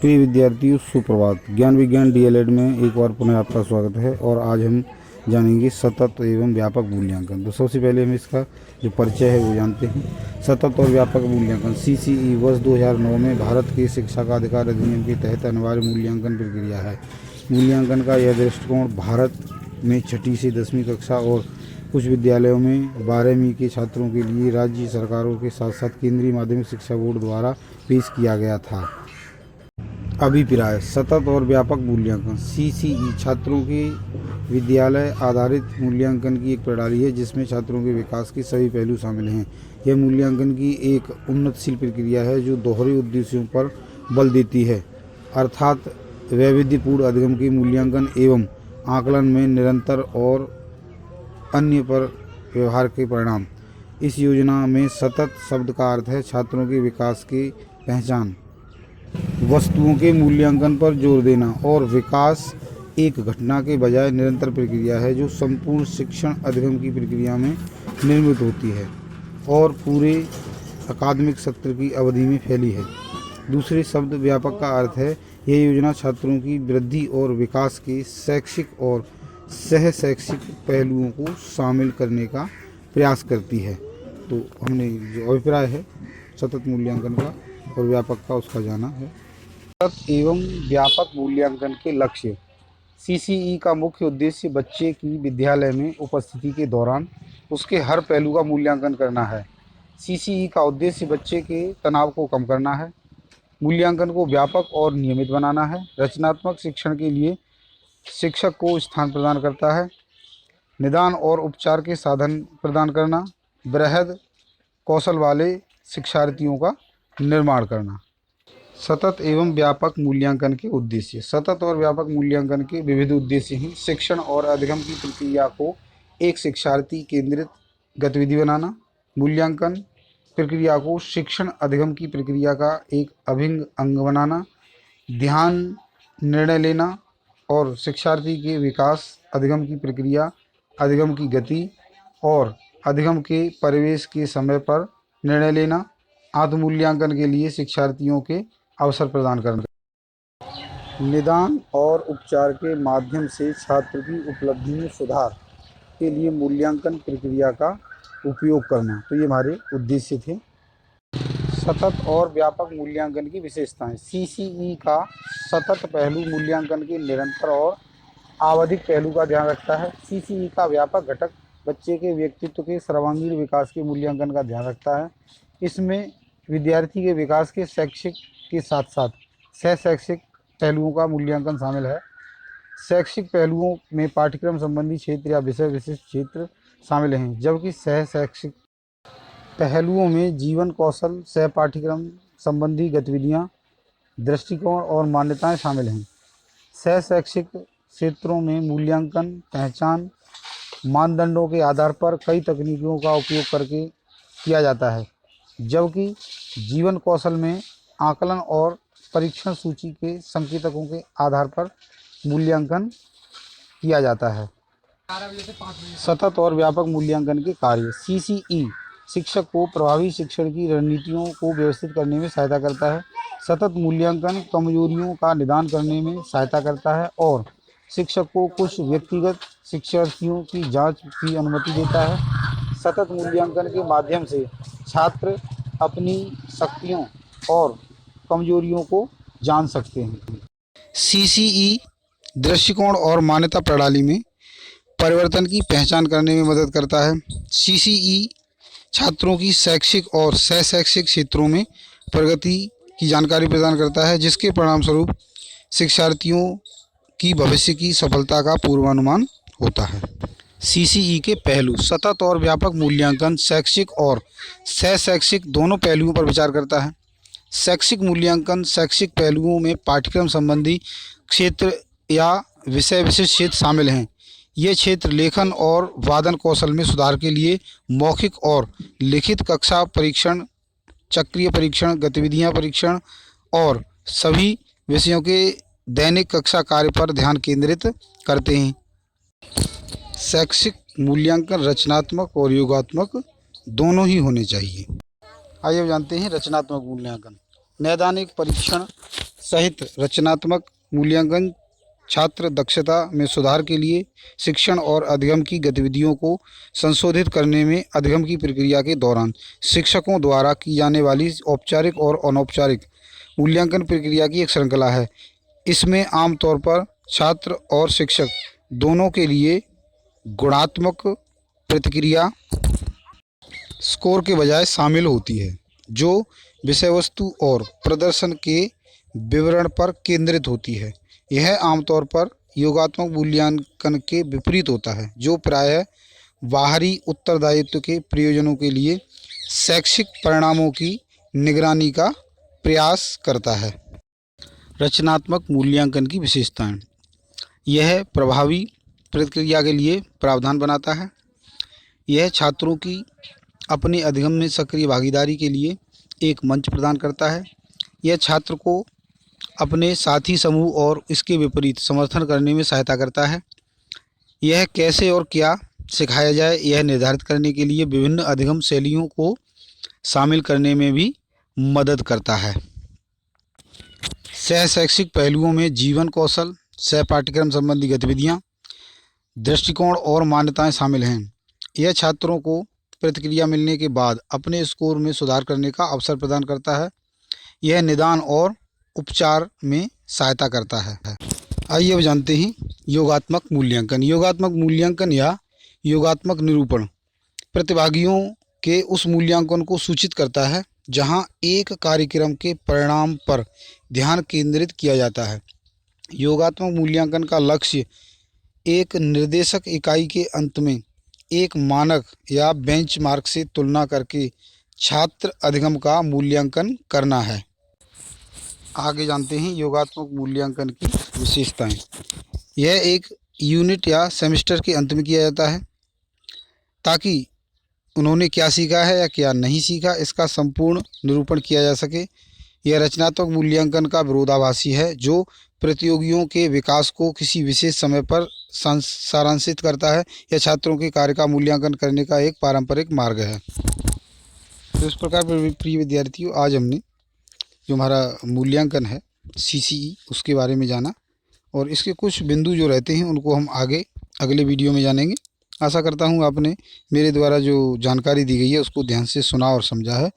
प्रिय विद्यार्थियों, सुप्रभात। ज्ञान विज्ञान डीएलएड में एक बार पुनः आपका स्वागत है। और आज हम जानेंगे सतत एवं व्यापक मूल्यांकन। तो सबसे पहले हम इसका जो परिचय है वो जानते हैं। सतत और व्यापक मूल्यांकन सीसीई वर्ष 2009 में भारत के शिक्षा का अधिकार अधिनियम के तहत अनिवार्य मूल्यांकन प्रक्रिया है। मूल्यांकन का यह दृष्टिकोण भारत में छठी से 10वीं कक्षा और कुछ विद्यालयों में 12वीं के छात्रों के लिए राज्य सरकारों के साथ साथ केंद्रीय माध्यमिक शिक्षा बोर्ड द्वारा पेश किया गया था। अभिप्राय: सतत और व्यापक मूल्यांकन सीसीई छात्रों के विद्यालय आधारित मूल्यांकन की एक प्रणाली है जिसमें छात्रों के विकास के सभी पहलू शामिल हैं। यह मूल्यांकन की एक उन्नतशील प्रक्रिया है जो दोहरे उद्देश्यों पर बल देती है, अर्थात वैविध्यपूर्ण अधिगम के मूल्यांकन एवं आकलन में निरंतर और अन्य पर व्यवहार के परिणाम। इस योजना में सतत शब्द का अर्थ है छात्रों के विकास की पहचान, वस्तुओं के मूल्यांकन पर जोर देना, और विकास एक घटना के बजाय निरंतर प्रक्रिया है जो संपूर्ण शिक्षण अधिगम की प्रक्रिया में निर्मित होती है और पूरे अकादमिक सत्र की अवधि में फैली है। दूसरे शब्द व्यापक का अर्थ है यह योजना छात्रों की वृद्धि और विकास के शैक्षिक और सह शैक्षिक पहलुओं को शामिल करने का प्रयास करती है। तो हमने जो अभिप्राय है सतत मूल्यांकन का और व्यापक का उसका जाना है। सतत एवं व्यापक मूल्यांकन के लक्ष्य: सीसीई का मुख्य उद्देश्य बच्चे की विद्यालय में उपस्थिति के दौरान उसके हर पहलू का मूल्यांकन करना है। सीसीई का उद्देश्य बच्चे के तनाव को कम करना है, मूल्यांकन को व्यापक और नियमित बनाना है, रचनात्मक शिक्षण के लिए शिक्षक को स्थान प्रदान करता है, निदान और उपचार के साधन प्रदान करना, बृहद कौशल वाले शिक्षार्थियों का निर्माण करना। सतत एवं व्यापक मूल्यांकन के उद्देश्य: सतत और व्यापक मूल्यांकन के विविध उद्देश्य हैं। शिक्षण और अधिगम की प्रक्रिया को एक शिक्षार्थी केंद्रित गतिविधि बनाना, मूल्यांकन प्रक्रिया को शिक्षण अधिगम की प्रक्रिया का एक अभिन्न अंग बनाना, ध्यान निर्णय लेना और शिक्षार्थी के विकास, अधिगम की प्रक्रिया, अधिगम की गति और अधिगम के परिवेश के समय पर निर्णय लेना, आत्म-मूल्यांकन के लिए शिक्षार्थियों के अवसर प्रदान करना, निदान और उपचार के माध्यम से छात्र की उपलब्धि में सुधार के लिए मूल्यांकन प्रक्रिया का उपयोग करना। तो ये हमारे उद्देश्य थे। सतत और व्यापक मूल्यांकन की विशेषताएं: सीसीई का सतत पहलू मूल्यांकन के निरंतर और आवधिक पहलू का ध्यान रखता है। सीसीई का व्यापक घटक बच्चे के व्यक्तित्व के सर्वांगीण विकास के मूल्यांकन का ध्यान रखता है। इसमें विद्यार्थी के विकास के शैक्षिक के साथ साथ सह शैक्षिक पहलुओं का मूल्यांकन शामिल है। शैक्षिक पहलुओं में पाठ्यक्रम संबंधी क्षेत्र या विषय विशिष्ट क्षेत्र शामिल हैं, जबकि सह शैक्षिक पहलुओं में जीवन कौशल, सह पाठ्यक्रम संबंधी गतिविधियाँ, दृष्टिकोण और मान्यताएं शामिल हैं। सह शैक्षिक क्षेत्रों में मूल्यांकन पहचान मानदंडों के आधार पर कई तकनीकों का उपयोग करके किया जाता है, जबकि जीवन कौशल में आकलन और परीक्षण सूची के संकेतकों के आधार पर मूल्यांकन किया जाता है। सतत और व्यापक मूल्यांकन के कार्य: सीसीई शिक्षक को प्रभावी शिक्षण की रणनीतियों को व्यवस्थित करने में सहायता करता है। सतत मूल्यांकन कमजोरियों का निदान करने में सहायता करता है और शिक्षक को कुछ व्यक्तिगत शिक्षार्थियों की जांच की अनुमति देता है। सतत मूल्यांकन के माध्यम से छात्र अपनी शक्तियों और कमजोरियों को जान सकते हैं। सीसीई दृष्टिकोण और मान्यता प्रणाली में परिवर्तन की पहचान करने में मदद करता है। सीसीई छात्रों की शैक्षिक और सह शैक्षिक क्षेत्रों में प्रगति की जानकारी प्रदान करता है, जिसके परिणामस्वरूप शिक्षार्थियों की भविष्य की सफलता का पूर्वानुमान होता है। सीसीई के पहलू: सतत और व्यापक मूल्यांकन शैक्षिक और सह शैक्षिक दोनों पहलुओं पर विचार करता है। शैक्षिक मूल्यांकन शैक्षिक पहलुओं में पाठ्यक्रम संबंधी क्षेत्र या विषय विशिष्ट क्षेत्र शामिल हैं। ये क्षेत्र लेखन और वादन कौशल में सुधार के लिए मौखिक और लिखित कक्षा परीक्षण, चक्रीय परीक्षण, गतिविधियां परीक्षण और सभी विषयों के दैनिक कक्षा कार्य पर ध्यान केंद्रित करते हैं। शैक्षिक मूल्यांकन रचनात्मक और योगात्मक दोनों ही होने चाहिए। आइए अब जानते हैं रचनात्मक मूल्यांकन। नैदानिक परीक्षण सहित रचनात्मक मूल्यांकन छात्र दक्षता में सुधार के लिए शिक्षण और अधिगम की गतिविधियों को संशोधित करने में अधिगम की प्रक्रिया के दौरान शिक्षकों द्वारा की जाने वाली औपचारिक और अनौपचारिक मूल्यांकन प्रक्रिया की एक श्रृंखला है। इसमें आमतौर पर छात्र और शिक्षक दोनों के लिए गुणात्मक प्रतिक्रिया स्कोर के बजाय शामिल होती है, जो विषय वस्तु और प्रदर्शन के विवरण पर केंद्रित होती है। यह आमतौर पर योगात्मक मूल्यांकन के विपरीत होता है, जो प्रायः बाहरी उत्तरदायित्व के प्रयोजनों के लिए शैक्षिक परिणामों की निगरानी का प्रयास करता है। रचनात्मक मूल्यांकन की विशेषताएं। यह प्रभावी प्रतिक्रिया के लिए प्रावधान बनाता है। यह छात्रों की अपने अधिगम में सक्रिय भागीदारी के लिए एक मंच प्रदान करता है। यह छात्र को अपने साथी समूह और इसके विपरीत समर्थन करने में सहायता करता है। यह कैसे और क्या सिखाया जाए यह निर्धारित करने के लिए विभिन्न अधिगम शैलियों को शामिल करने में भी मदद करता है। सह शैक्षिक पहलुओं में जीवन कौशल, सह पाठ्यक्रम संबंधी गतिविधियाँ, दृष्टिकोण और मान्यताएं शामिल हैं। यह छात्रों को प्रतिक्रिया मिलने के बाद अपने स्कोर में सुधार करने का अवसर प्रदान करता है। यह निदान और उपचार में सहायता करता है। आइए अब जानते हैं योगात्मक मूल्यांकन। योगात्मक मूल्यांकन या योगात्मक निरूपण प्रतिभागियों के उस मूल्यांकन को सूचित करता है जहां एक कार्यक्रम के परिणाम पर ध्यान केंद्रित किया जाता है। योगात्मक मूल्यांकन का लक्ष्य एक निर्देशक इकाई के अंत में एक मानक या बेंचमार्क से तुलना करके छात्र अधिगम का मूल्यांकन करना है। आगे जानते हैं योगात्मक मूल्यांकन की विशेषताएं। यह एक यूनिट या सेमेस्टर के अंत में किया जाता है ताकि उन्होंने क्या सीखा है या क्या नहीं सीखा इसका संपूर्ण निरूपण किया जा सके। यह रचनात्मक मूल्यांकन का विरोधाभासी है, जो प्रतियोगियों के विकास को किसी विशेष समय पर सारांशित करता है। यह छात्रों के कार्य का मूल्यांकन करने का एक पारंपरिक मार्ग है। तो इस प्रकार प्रिय विद्यार्थियों, आज हमने जो हमारा मूल्यांकन है CCE उसके बारे में जाना और इसके कुछ बिंदु जो रहते हैं उनको हम अगले वीडियो में जानेंगे। आशा करता हूँ आपने मेरे द्वारा जो जानकारी दी गई है उसको ध्यान से सुना और समझा है,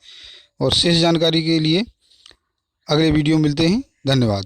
और शेष जानकारी के लिए अगले वीडियो मिलते हैं। धन्यवाद।